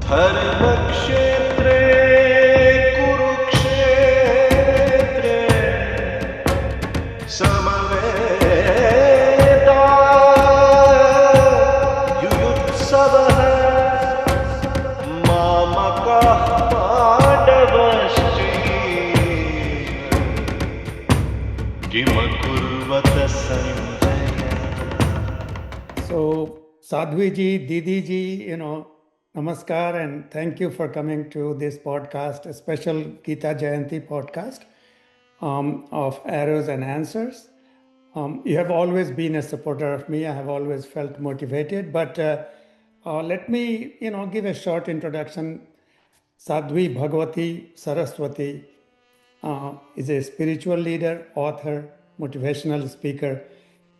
धर्मक्षेत्रे कुरुक्षेत्रे समवेतायुयुत्सवः मामकाः पाण्डवश्चैव किमकुर्वत Sanjay. So, Sadhvi-ji, Didi-ji, namaskar and thank you for coming to this podcast, a special Gita Jayanti podcast of Arrows and Answers. You have always been a supporter of me. I have always felt motivated, but let me, give a short introduction. Sadhvi Bhagawati Saraswati is a spiritual leader, author, motivational speaker.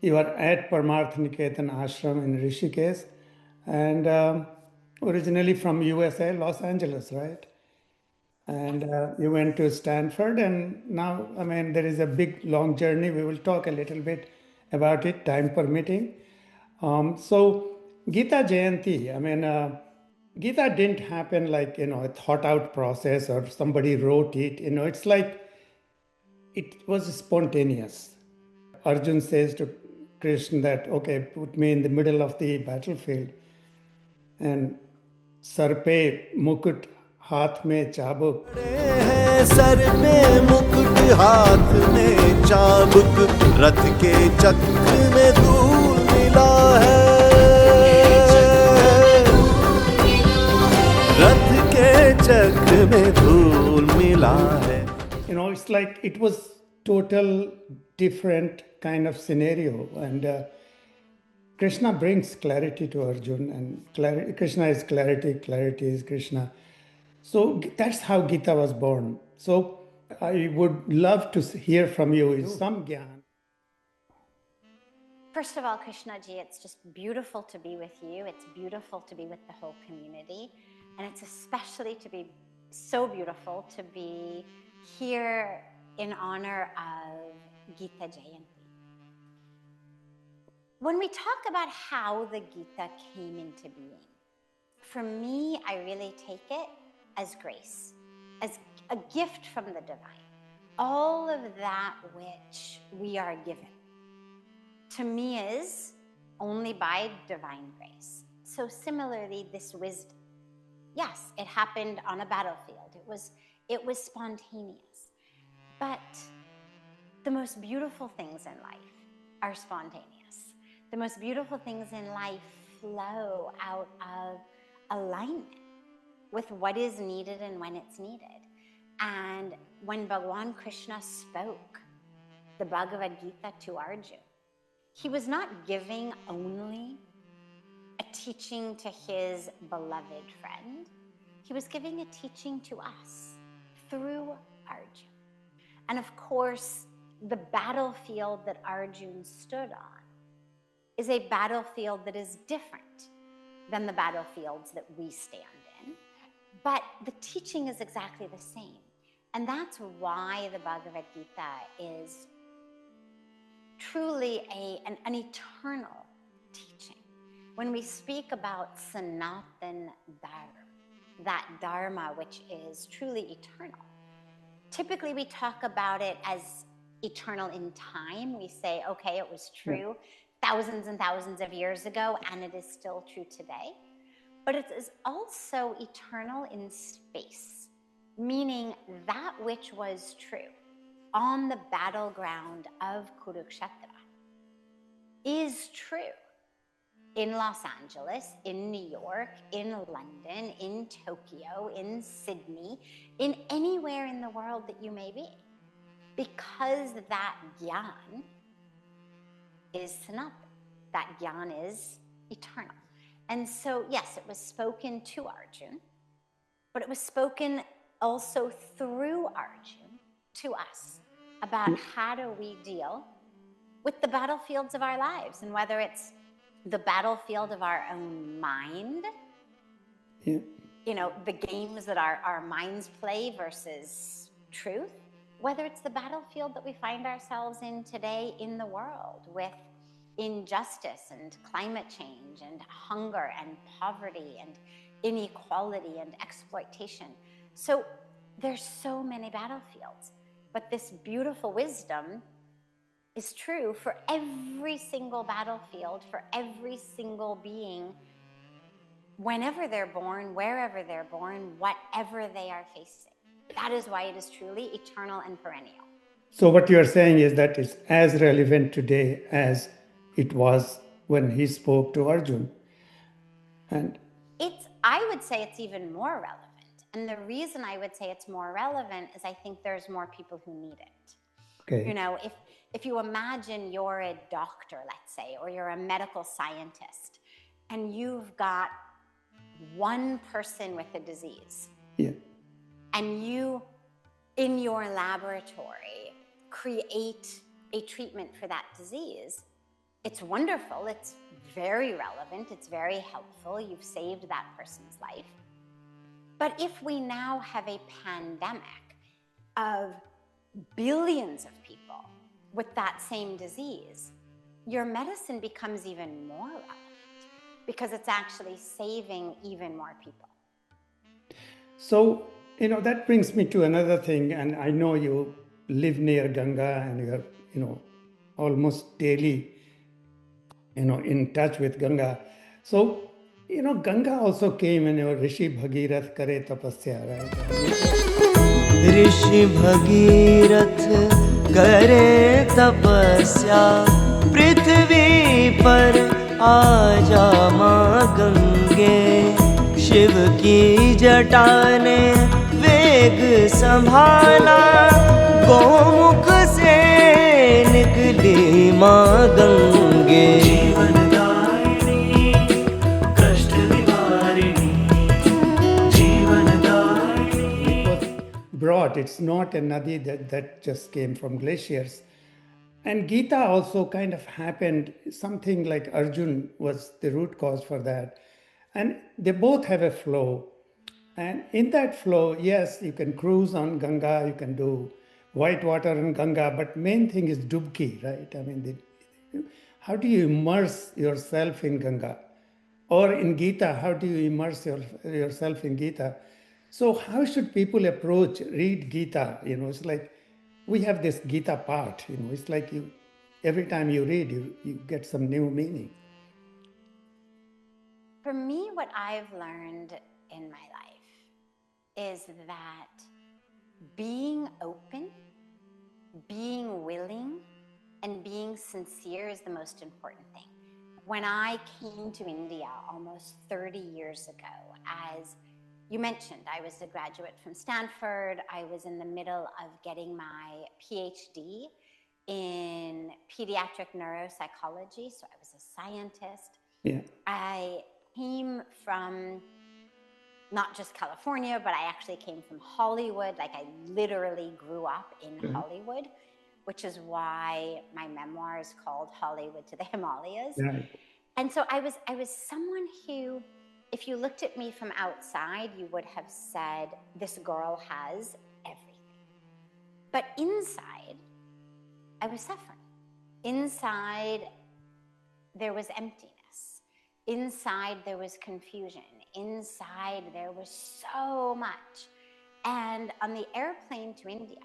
You are at Parmarth Niketan Ashram in Rishikesh and originally from USA, Los Angeles, right? And you went to Stanford and now, there is a big, long journey. We will talk a little bit about it, time permitting. So Gita Jayanti, Gita didn't happen like, a thought out process or somebody wrote it, it's like, it was spontaneous. Arjun says to Krishna that, okay, put me in the middle of the battlefield and sar pe mukut, haath mein chabuk. Sir में मुकुट हाथ में चाबुक रथ के चक्र में धूल मिला है रथ के चक्र में धूल मिला है. It's like it was total different kind of scenario and Krishna brings clarity to Arjun and Krishna is clarity, clarity is Krishna. So that's how Gita was born. So I would love to hear from you some gyan. First of all, Krishna-ji, it's just beautiful to be with you. It's beautiful to be with the whole community. And it's especially so beautiful to be here in honor of Gita Jayanti. When we talk about how the Gita came into being, for me, I really take it as grace, as a gift from the divine. All of that which we are given, to me, is only by divine grace. So similarly, this wisdom, yes, it happened on a battlefield. It was spontaneous. But the most beautiful things in life are spontaneous. The most beautiful things in life flow out of alignment with what is needed and when it's needed. And when Bhagavan Krishna spoke the Bhagavad Gita to Arjun, he was not giving only a teaching to his beloved friend. He was giving a teaching to us through Arjun. And of course, the battlefield that Arjun stood on is a battlefield that is different than the battlefields that we stand in. But the teaching is exactly the same. And that's why the Bhagavad Gita is truly an eternal teaching. When we speak about Sanatan Dharma, that Dharma which is truly eternal, typically we talk about it as eternal in time. We say, okay, it was true thousands and thousands of years ago, and it is still true today. But it is also eternal in space, meaning that which was true on the battleground of Kurukshetra is true in Los Angeles, in New York, in London, in Tokyo, in Sydney, in anywhere in the world that you may be, because that gyan is sanatan. That gyan is eternal. And so, yes, it was spoken to Arjun, but it was spoken also through Arjun to us about how do we deal with the battlefields of our lives, and whether it's the battlefield of our own mind, the games that our minds play versus truth, whether it's the battlefield that we find ourselves in today in the world with injustice and climate change and hunger and poverty and inequality and exploitation. So there's so many battlefields, but this beautiful wisdom is true for every single battlefield, for every single being, whenever they're born, wherever they're born, whatever they are facing. That is why it is truly eternal and perennial. So what you are saying is that it's as relevant today as it was when he spoke to Arjun. And I would say it's even more relevant. And the reason I would say it's more relevant is I think there's more people who need it. okay. You know, if you imagine you're a doctor, let's say, or you're a medical scientist, and you've got one person with a disease, Yeah. and you, in your laboratory, create a treatment for that disease, it's wonderful, it's very relevant, it's very helpful, you've saved that person's life. But if we now have a pandemic of billions of people with that same disease, your medicine becomes even more relevant because it's actually saving even more people. So, that brings me to another thing, and I know you live near Ganga and you're, almost daily, in touch with Ganga. So, Ganga also came in your Rishi Bhagirath Kare Tapasya, right? ऋषि भगीरथ करे तपस्या पृथ्वी पर आ जा माँ गंगे शिव की जटा ने वेग संभाला गोमुख से निकली माँ Gange Brought. It's not a nadi that just came from glaciers. And Gita also kind of happened, something like Arjun was the root cause for that. And they both have a flow. And in that flow, yes, you can cruise on Ganga, you can do white water on Ganga, but main thing is dubki, right? I mean, how do you immerse yourself in Ganga? Or in Gita, how do you immerse yourself in Gita? So how should people read Gita? It's like we have this Gita part, it's like every time you read, you get some new meaning. For me, what I've learned in my life is that being open, being willing, and being sincere is the most important thing. When I came to India almost 30 years ago, as you mentioned, I was a graduate from Stanford. I was in the middle of getting my PhD in pediatric neuropsychology, so I was a scientist. Yeah. I came from not just California, but I actually came from Hollywood. Like I literally grew up in Hollywood, which is why my memoir is called Hollywood to the Himalayas. Right. And so I was someone who, if you looked at me from outside, you would have said, this girl has everything. But inside, I was suffering. Inside, there was emptiness. Inside, there was confusion. Inside, there was so much. And on the airplane to India,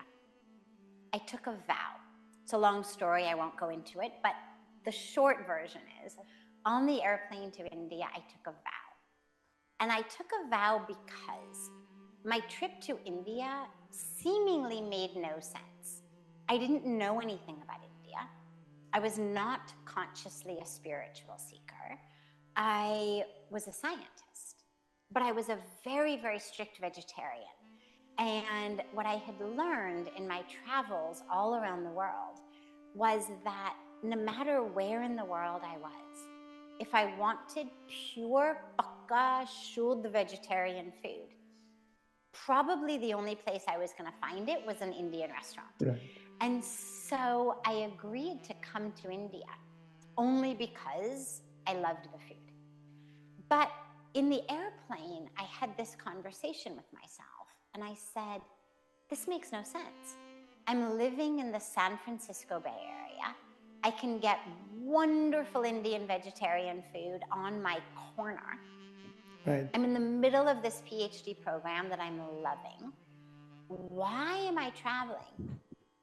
I took a vow. It's a long story, I won't go into it, but the short version is, on the airplane to India, I took a vow. And I took a vow because my trip to India seemingly made no sense. I didn't know anything about India. I was not consciously a spiritual seeker. I was a scientist, but I was a very, very strict vegetarian. And what I had learned in my travels all around the world was that no matter where in the world I was, if I wanted pure, pakka, shuddh vegetarian food, probably the only place I was going to find it was an Indian restaurant. Right. And so I agreed to come to India only because I loved the food. But in the airplane, I had this conversation with myself, and I said, this makes no sense. I'm living in the San Francisco Bay Area. I can get wonderful Indian vegetarian food on my corner. Right. I'm in the middle of this PhD program that I'm loving. Why am I traveling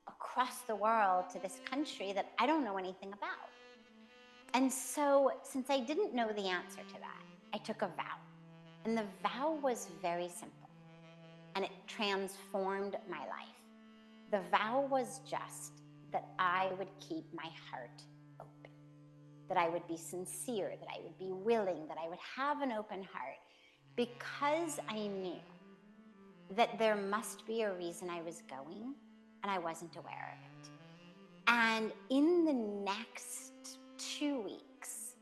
across the world to this country that I don't know anything about? And so, since I didn't know the answer to that, I took a vow. And the vow was very simple, and it transformed my life. The vow was just that I would keep my heart open, that I would be sincere, that I would be willing, that I would have an open heart, because I knew that there must be a reason I was going, and I wasn't aware of it. And in the next 2 weeks,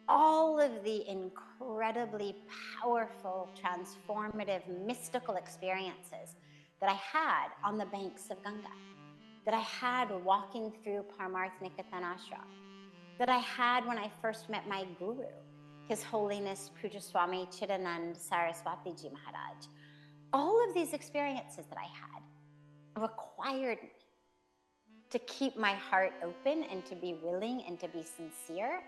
all of the incredibly powerful, transformative, mystical experiences that I had on the banks of Ganga, that I had walking through Parmarth Nikatan Ashram, that I had when I first met my guru, His Holiness Puja Swami Chidanand Saraswati-ji Maharaj. All of these experiences that I had required me to keep my heart open and to be willing and to be sincere.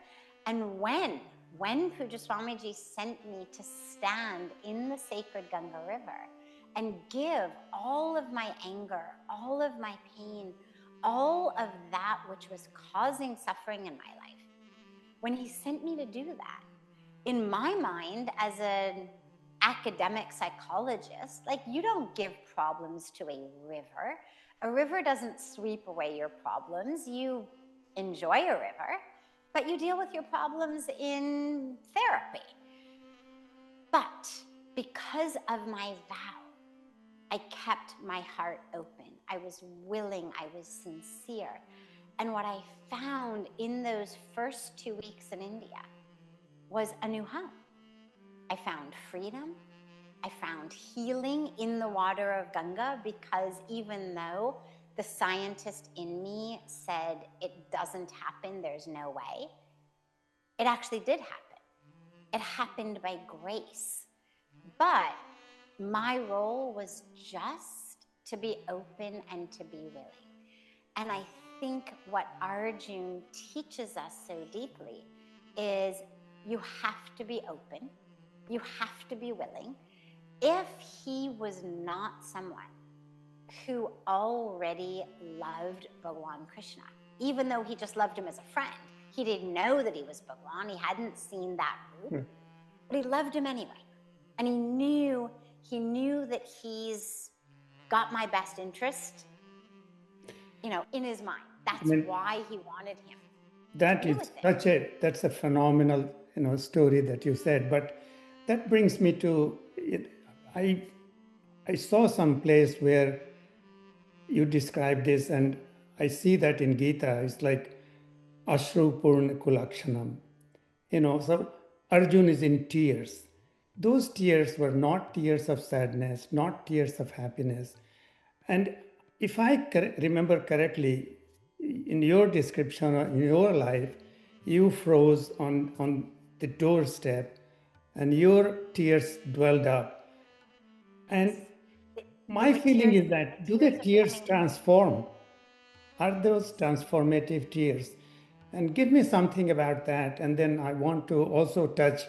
And when Puja Swamiji sent me to stand in the sacred Ganga River and give all of my anger, all of my pain, all of that which was causing suffering in my life, when he sent me to do that, in my mind, as an academic psychologist, like, you don't give problems to a river. A river doesn't sweep away your problems. You enjoy a river, but you deal with your problems in therapy. But because of my vow, I kept my heart open. I was willing, I was sincere. And what I found in those first 2 weeks in India was a new home. I found freedom. I found healing in the water of Ganga, because even though the scientist in me said it doesn't happen, there's no way, it actually did happen. It happened by grace. But my role was just to be open and to be willing. And I think what Arjun teaches us so deeply is you have to be open, you have to be willing. If he was not someone who already loved Bhagawan Krishna, even though he just loved him as a friend, he didn't know that he was Bhagawan, he hadn't seen that root, but he loved him anyway. And he knew that he's got my best interest, in his mind. That's why he wanted him. That is that's a phenomenal, story that you said. But that brings me to it. I saw some place where you describe this, and I see that in Gita. It's like Ashru Purna Kulakshanam. So Arjun is in tears. Those tears were not tears of sadness, not tears of happiness. And if I remember correctly, in your description, in your life, you froze on the doorstep and your tears dwelled up. And my feeling is that, do the tears transform? Are those transformative tears? And give me something about that. And then I want to also touch,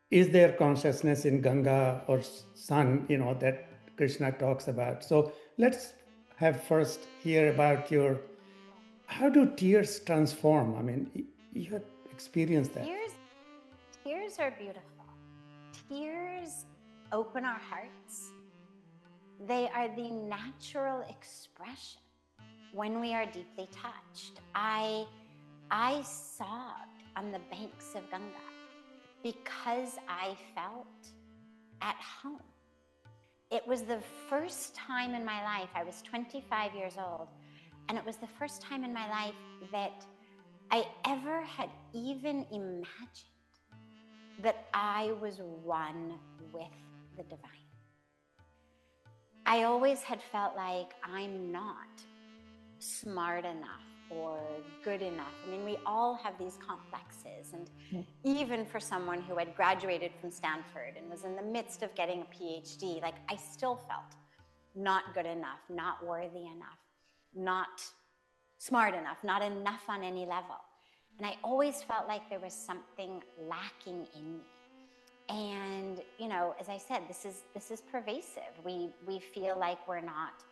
is there consciousness in Ganga or sun, that Krishna talks about? So let's have first hear about how do tears transform? I mean, you have experienced that. Tears are beautiful. Tears open our hearts. They are the natural expression when we are deeply touched. I sobbed on the banks of Ganga because I felt at home. It was the first time in my life, I was 25 years old, and it was the first time in my life that I ever had even imagined that I was one with the divine. I always had felt like I'm not smart enough or good enough. I mean, we all have these complexes. And even for someone who had graduated from Stanford and was in the midst of getting a PhD, like, I still felt not good enough, not worthy enough, not smart enough, not enough on any level. And I always felt like there was something lacking in me. And, as I said, this is pervasive. We feel like we're not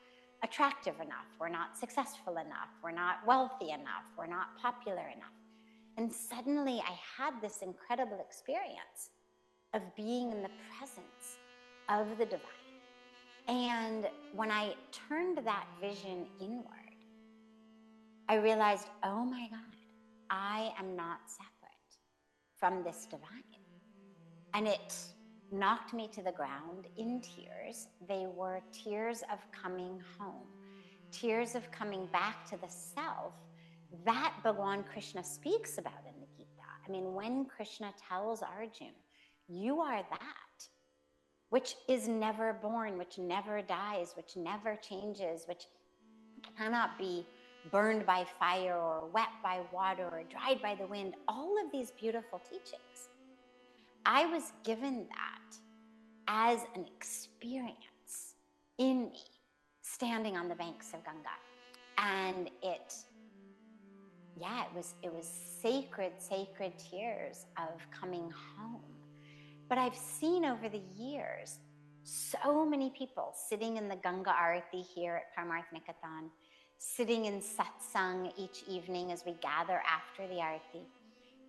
attractive enough, we're not successful enough, we're not wealthy enough, we're not popular enough. And suddenly I had this incredible experience of being in the presence of the divine. And when I turned that vision inward, I realized, oh my God, I am not separate from this divine. And it knocked me to the ground in tears. They were tears of coming home, tears of coming back to the self that Bhagwan Krishna speaks about in the Gita. I mean, when Krishna tells Arjun, you are that which is never born, which never dies, which never changes, which cannot be burned by fire or wet by water or dried by the wind, all of these beautiful teachings. I was given that as an experience in me, standing on the banks of Ganga. And it was sacred tears of coming home. But I've seen over the years so many people sitting in the Ganga Arati here at Parmarth Nikatan, sitting in satsang each evening as we gather after the Arati.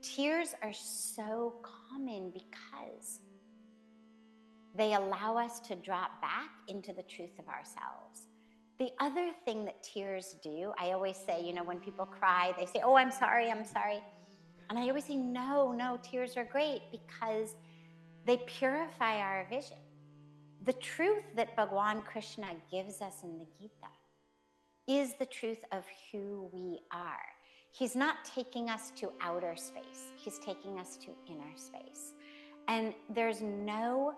Tears are so common because they allow us to drop back into the truth of ourselves. The other thing that tears do, I always say, when people cry, they say, oh, I'm sorry. And I always say, no, tears are great because they purify our vision. The truth that Bhagwan Krishna gives us in the Gita is the truth of who we are. He's not taking us to outer space. He's taking us to inner space. And there's no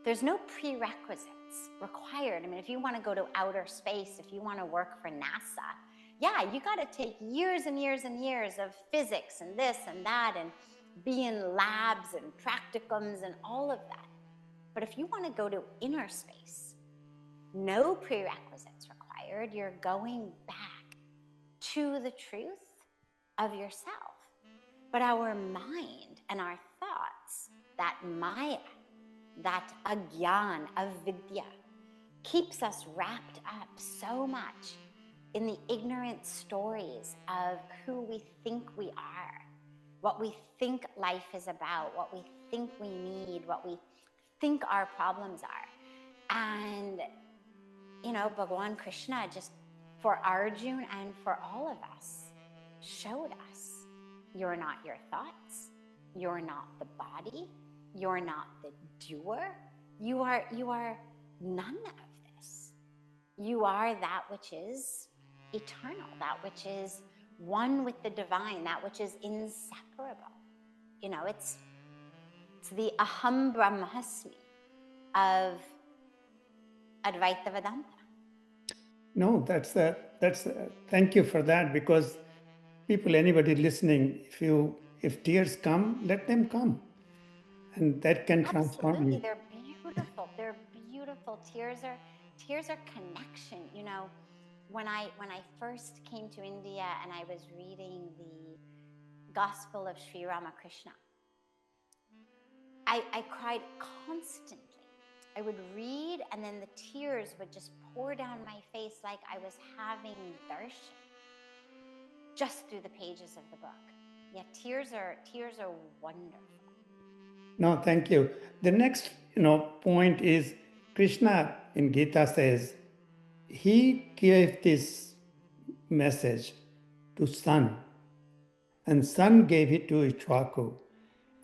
prerequisites required. I mean, if you want to go to outer space, if you want to work for NASA, you got to take years and years and years of physics and this and that and be in labs and practicums and all of that. But if you want to go to inner space, no prerequisites required. You're going back to the truth of yourself. But our mind and our thoughts, that maya, that agyan, avidya, keeps us wrapped up so much in the ignorant stories of who we think we are, what we think life is about, what we think we need, what we think our problems are. And, Bhagwan Krishna, just for Arjun and for all of us, showed us, you're not your thoughts, you're not the body, you're not the doer, you are none of this. You are that which is eternal, that which is one with the divine, that which is inseparable. It's the aham brahmasmi of Advaita Vedanta. No, thank you for that, because anybody listening, if tears come, let them come. And that can transform you. They're beautiful. They're beautiful. Tears are connection. When I first came to India and I was reading the Gospel of Sri Ramakrishna, I cried constantly. I would read and then the tears would just pour down my face like I was having darshan just through the pages of the book. Yeah, tears are wonderful. No, thank you. The next, point is Krishna in Gita says, he gave this message to sun, and sun gave it to Ikshvaku.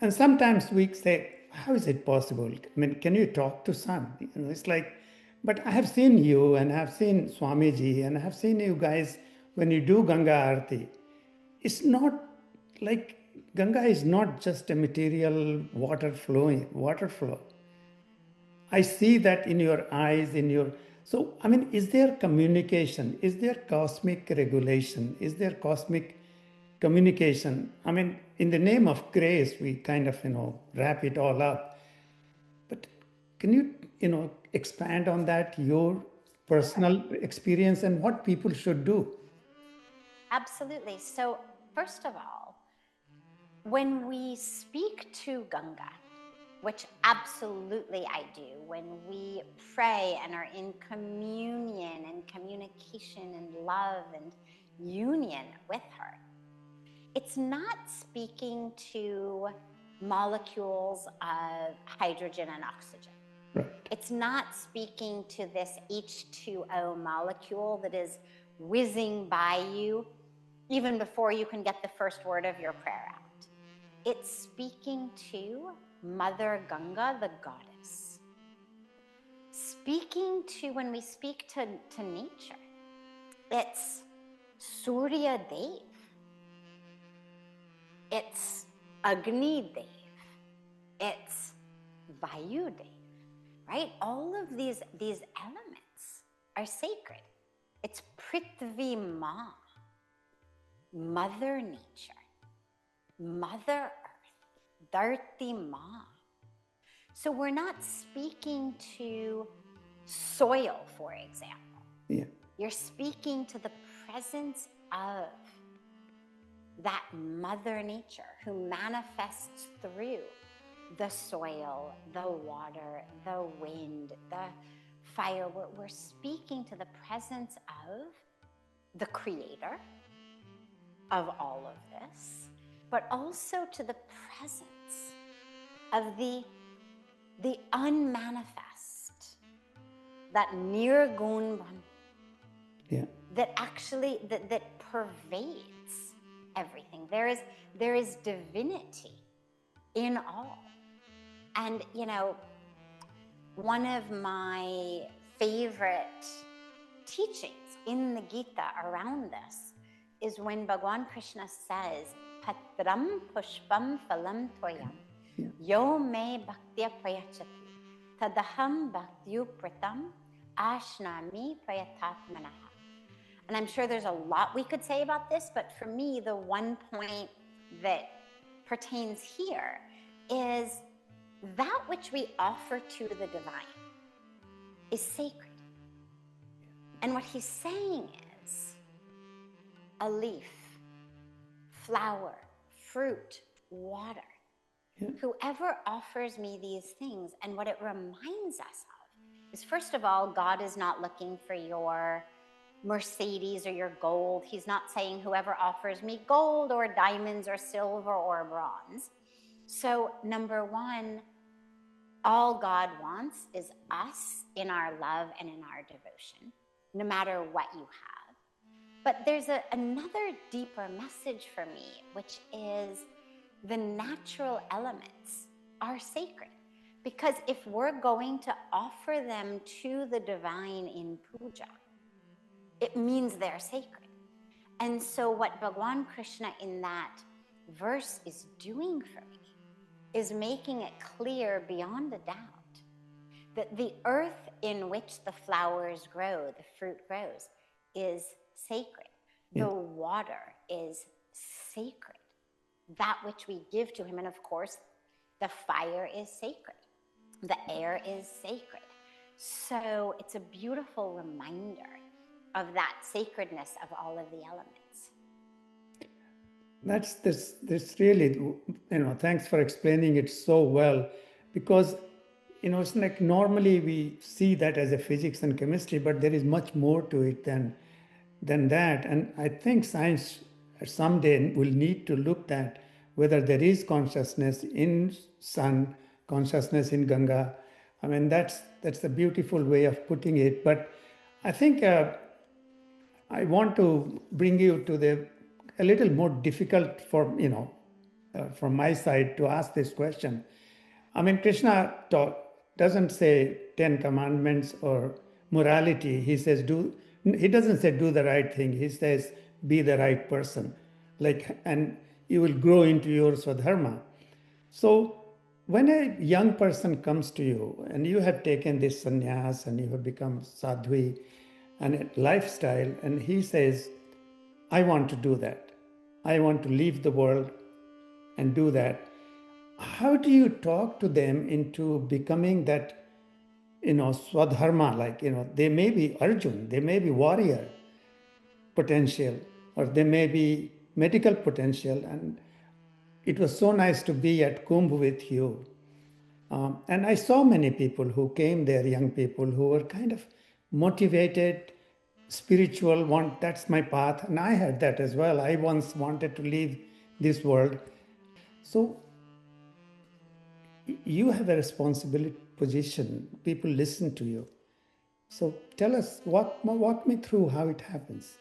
And sometimes we say, how is it possible? I mean, can you talk to sun? It's like, but I have seen you and I have seen Swamiji and I have seen you guys when you do Ganga Arati. It's not like Ganga is not just a material water flow. I see that in your eyes, so, I mean, is there communication? Is there cosmic regulation? Is there cosmic communication? I mean, in the name of grace, we kind of, wrap it all up. But can you, expand on that, your personal experience and what people should do? Absolutely. So, first of all, when we speak to Ganga, which absolutely I do when we pray and are in communion and communication and love and union with her, it's not speaking to molecules of hydrogen and oxygen. Right. It's not speaking to this H2O molecule that is whizzing by you even before you can get the first word of your prayer out. It's speaking to Mother Ganga, the goddess. Speaking to, when we speak to nature, it's Surya Dev. It's Agni Dev. It's Vayu Dev. Right? All of these elements are sacred. It's Prithvi Ma, Mother Nature, Mother Earth, Dharti Ma. So we're not speaking to soil, for example. Yeah. You're speaking to the presence of that Mother Nature who manifests through the soil, the water, the wind, the fire. We're speaking to the presence of the Creator of all of this, but also to the presence of the unmanifest, that nirgun Brahman, Yeah. that actually that pervades everything. There is divinity in all. And one of my favorite teachings in the Gita around this is when Bhagavan Krishna says, Patram pushpam phalam toyam, yo me bhaktya prayachati, tadaham bhaktyu pratam ashnami prayatatmanaha. And I'm sure there's a lot we could say about this, but for me, the one point that pertains here is that which we offer to the divine is sacred. And what he's saying is a leaf, flower, fruit, water. Yeah. Whoever offers me these things, and what it reminds us of is, first of all, God is not looking for your Mercedes or your gold. He's not saying whoever offers me gold or diamonds or silver or bronze. So number one, all God wants is us in our love and in our devotion, no matter what you have. But there's another deeper message for me, which is the natural elements are sacred. Because if we're going to offer them to the divine in puja, it means they're sacred. And so what Bhagavan Krishna in that verse is doing for me is making it clear beyond a doubt that the earth in which the flowers grow, the fruit grows, is sacred. Yeah. The water is sacred. That which we give to him. And of course, the fire is sacred. The air is sacred. So it's a beautiful reminder of that sacredness of all of the elements. That's this really, thanks for explaining it so well, because, it's like normally we see that as a physics and chemistry, but there is much more to it than that. And I think science someday will need to look at whether there is consciousness in sun, consciousness in Ganga. I mean, that's a beautiful way of putting it. But I think I want to bring you to a little more difficult from my side to ask this question. I mean, Krishna doesn't say 10 commandments or morality. He doesn't say do the right thing. He says be the right person. And you will grow into your Swadharma. So when a young person comes to you and you have taken this sannyas and you have become sadhvi and a lifestyle, and he says, I want to do that. I want to leave the world and do that. How do you talk to them into becoming that, swadharma? They may be Arjun, they may be warrior potential, or they may be medical potential. And it was so nice to be at Kumbh with you. And I saw many people who came there, young people who were kind of motivated, spiritual, that's my path. And I had that as well. I once wanted to leave this world. So you have a responsibility position. People listen to you. So tell us, walk me through how it happens.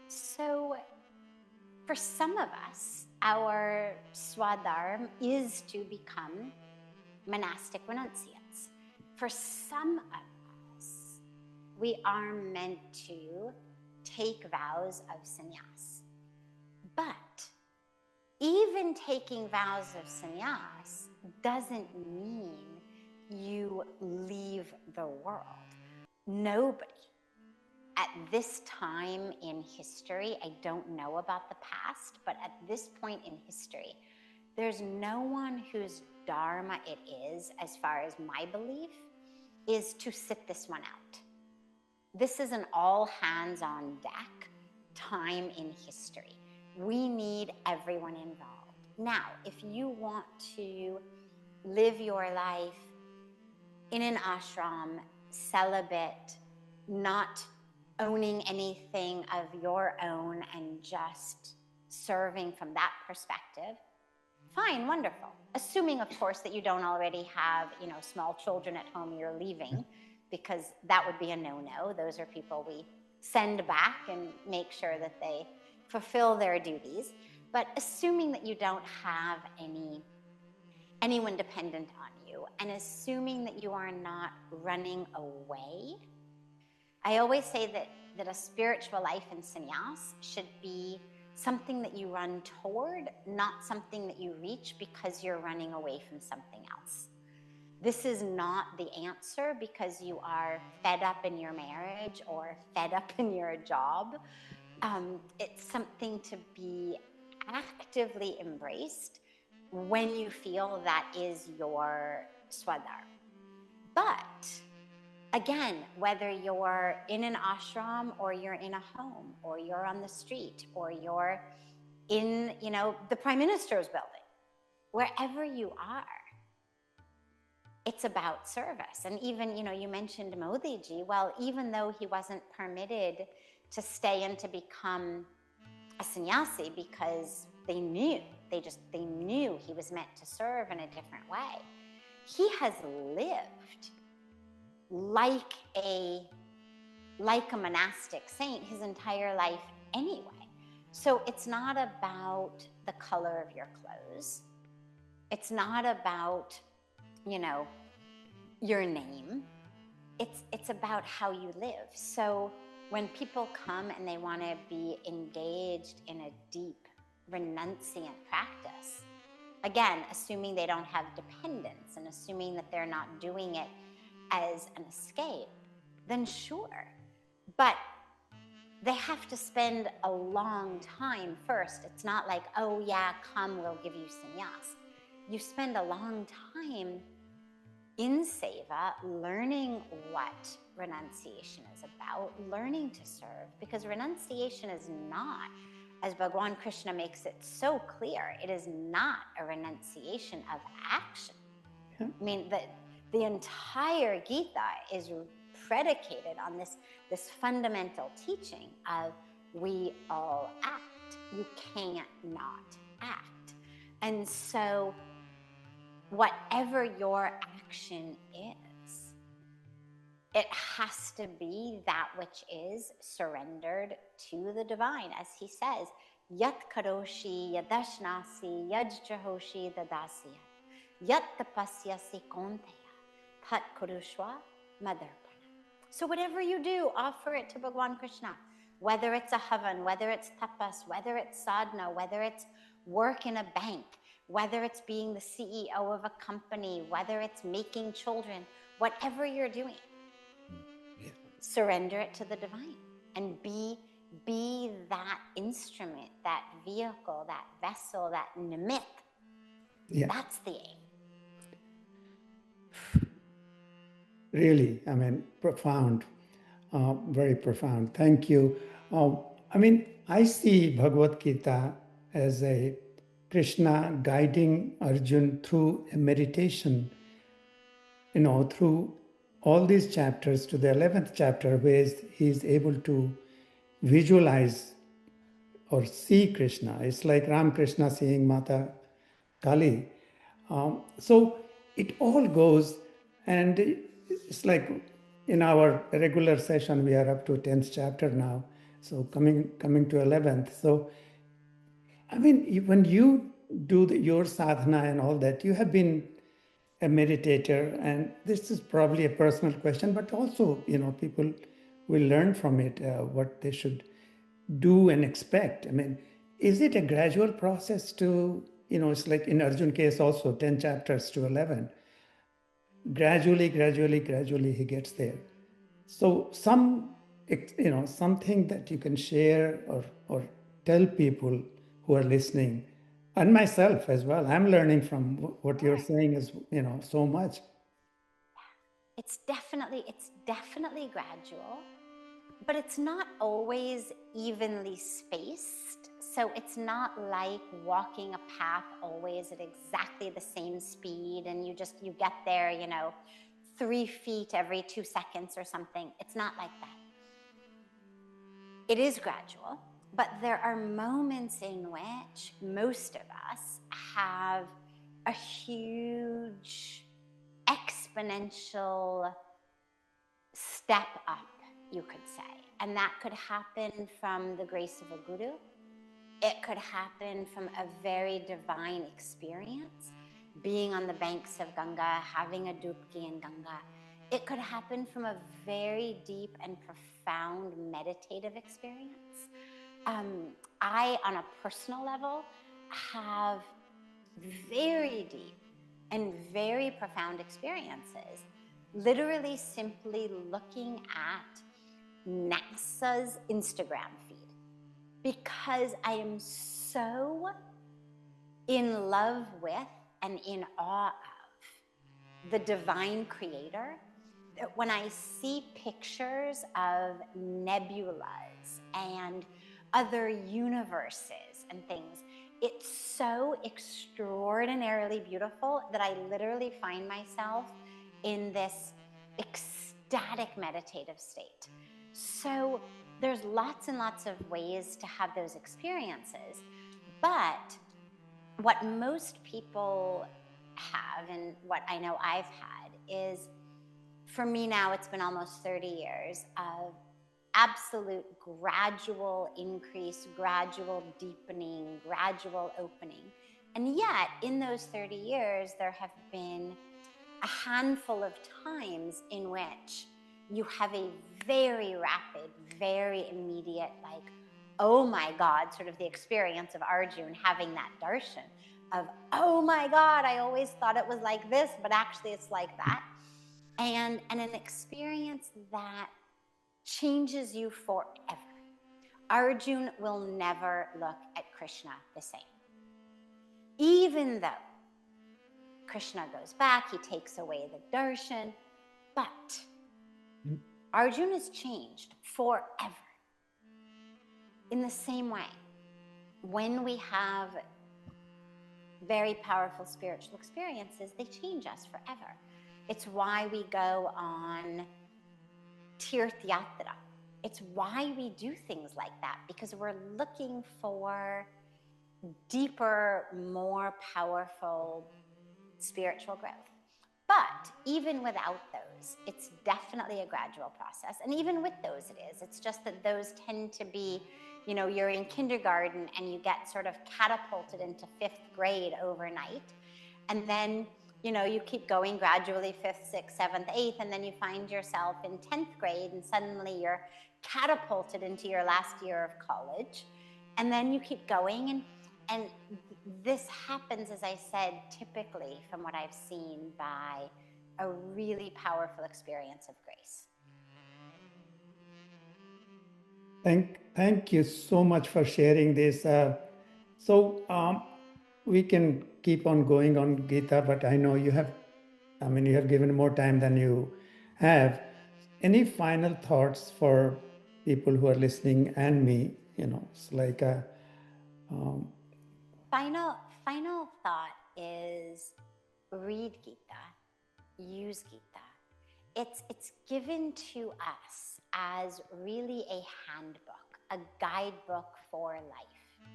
So, for some of us, our swadharma is to become monastic renunciates. For some of us, we are meant to take vows of sannyas. But even taking vows of sannyas doesn't mean you leave the world. Nobody at this time in history, I don't know about the past, but at this point in history, there's no one whose dharma it is, as far as my belief, is to sit this one out. This is an all hands on deck time in history. We need everyone involved. Now, if you want to live your life in an ashram, celibate, not owning anything of your own and just serving from that perspective, fine, wonderful. Assuming, of course, that you don't already have, small children at home you're leaving, because that would be a no-no. Those are people we send back and make sure that they fulfill their duties. But assuming that you don't have anyone dependent on you, and assuming that you are not running away, I always say that a spiritual life in sannyas should be something that you run toward, not something that you reach because you're running away from something else. This is not the answer because you are fed up in your marriage or fed up in your job. It's something to be actively embraced when you feel that is your swadharma. But again, whether you're in an ashram or you're in a home or you're on the street or you're in, the Prime Minister's building, wherever you are, it's about service. And even, you mentioned Modi-ji. Well, even though he wasn't permitted to stay and to become a sannyasi because they knew he was meant to serve in a different way, he has lived like a monastic saint his entire life anyway. So it's not about the color of your clothes. It's not about, your name. It's about how you live. So when people come and they want to be engaged in a deep renunciant practice, again, assuming they don't have dependence and assuming that they're not doing it as an escape, then sure. But they have to spend a long time first. It's not like, oh yeah, come, we'll give you sannyas. You spend a long time in seva learning what renunciation is about, learning to serve, because renunciation is not, as Bhagwan Krishna makes it so clear, it is not a renunciation of action. Yeah. I mean, the entire Gita is predicated on this fundamental teaching of we all act. You can't not act. And so whatever your action is, it has to be that which is surrendered to the divine. As he says, Yat karoshi yadashnasi yajjahoshi dadasya Yat tapasyasi konteya tat kurushwa madarpana. So whatever you do, offer it to Bhagwan Krishna. Whether it's a havan, whether it's tapas, whether it's sadhana, whether it's work in a bank, whether it's being the CEO of a company, whether it's making children, whatever you're doing, surrender it to the divine and be that instrument, that vehicle, that vessel, that nimit. Yeah. That's the aim. Really, profound, very profound. Thank you. I see Bhagavad Gita as a Krishna guiding Arjun through a meditation, through all these chapters to the 11th chapter, where he is able to visualize or see Krishna. It's like Ram Krishna seeing Mata Kali. So it all goes, and it's like in our regular session, we are up to 10th chapter now. So coming to 11th. So, I mean, when you do your sadhana and all that, you have been a meditator, and this is probably a personal question, but also, people will learn from it what they should do and expect. I mean, is it a gradual process to, it's like in Arjun case also, 10 chapters to 11. Gradually he gets there. So something that you can share or tell people who are listening, and myself as well. I'm learning from what you're saying is, so much. It's definitely gradual, but it's not always evenly spaced. So it's not like walking a path always at exactly the same speed and you get there, 3 feet every 2 seconds or something. It's not like that. It is gradual, but there are moments in which most of us have a huge exponential step up, you could say. And that could happen from the grace of a guru. It could happen from a very divine experience, being on the banks of Ganga, having a dubki in Ganga. It could happen from a very deep and profound meditative experience. I, on a personal level, have very deep and very profound experiences, literally simply looking at NASA's Instagram feed, because I am so in love with and in awe of the divine creator that when I see pictures of nebulas and other universes and things, it's so extraordinarily beautiful that I literally find myself in this ecstatic meditative state. So there's lots and lots of ways to have those experiences, but what most people have, and what I know I've had, is, for me now, it's been almost 30 years of absolute gradual increase, gradual deepening, gradual opening. And yet, in those 30 years, there have been a handful of times in which you have a very rapid, very immediate, like, oh my God, sort of the experience of Arjun having that darshan of, oh my God, I always thought it was like this, but actually it's like that. And an experience that changes you forever. Arjun will never look at Krishna the same. Even though Krishna goes back, he takes away the darshan, but Arjun is changed forever. In the same way, when we have very powerful spiritual experiences, they change us forever. It's why we go on Tirth Yatra. It's why we do things like that, because we're looking for deeper, more powerful spiritual growth. But even without those, it's definitely a gradual process. And even with those, it is. It's just that those tend to be, you're in kindergarten and you get sort of catapulted into 5th grade overnight. And then, you keep going gradually, 5th, 6th, 7th, 8th, and then you find yourself in 10th grade and suddenly you're catapulted into your last year of college. And then you keep going, and this happens, as I said, typically from what I've seen, by a really powerful experience of grace. Thank you so much for sharing this. We can keep on going on Gita, but I know you have given more time than you have. Any final thoughts for people who are listening and me? It's like Final final thought is read Gita, use Gita. It's given to us as really a handbook, a guidebook for life.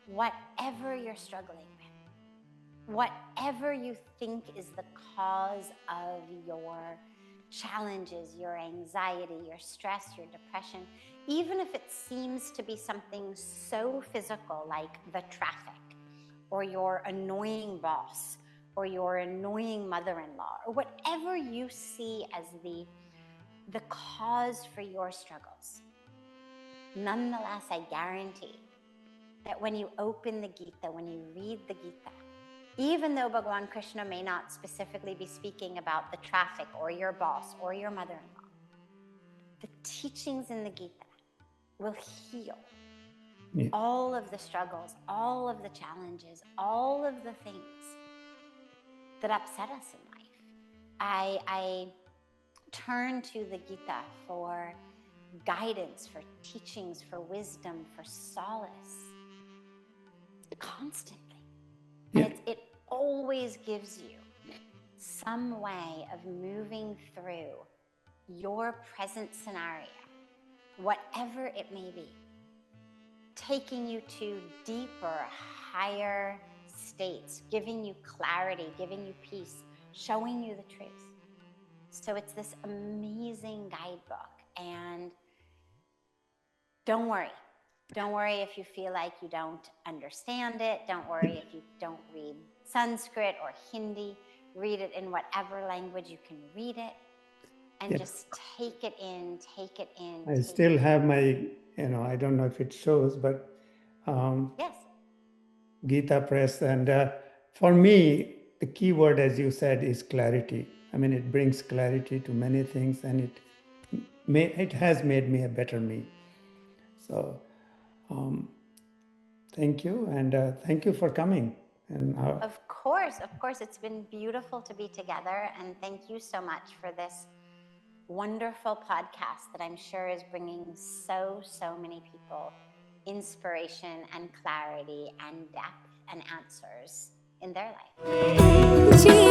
Whatever you're struggling with, whatever you think is the cause of your challenges, your anxiety, your stress, your depression, even if it seems to be something so physical like the traffic, or your annoying boss, or your annoying mother-in-law, or whatever you see as the cause for your struggles. Nonetheless, I guarantee that when you open the Gita, when you read the Gita, even though Bhagavan Krishna may not specifically be speaking about the traffic or your boss or your mother-in-law, the teachings in the Gita will heal all of the struggles, all of the challenges, all of the things that upset us in life. I turn to the Gita for guidance, for teachings, for wisdom, for solace, constantly. And it always gives you some way of moving through your present scenario, whatever it may be, taking you to deeper, higher states, giving you clarity, giving you peace, showing you the truth. So it's this amazing guidebook. And don't worry. Don't worry if you feel like you don't understand it. Don't worry if you don't read Sanskrit or Hindi. Read it in whatever language you can read it. And just take it in, take it in. I still have my, I don't know if it shows, but Yes. Gita Press. And for me, the key word, as you said, is clarity. I mean, it brings clarity to many things, and it has made me a better me. So thank you, and thank you for coming. And Of course, it's been beautiful to be together, and thank you so much for this wonderful podcast that I'm sure is bringing so many people inspiration and clarity and depth and answers in their life.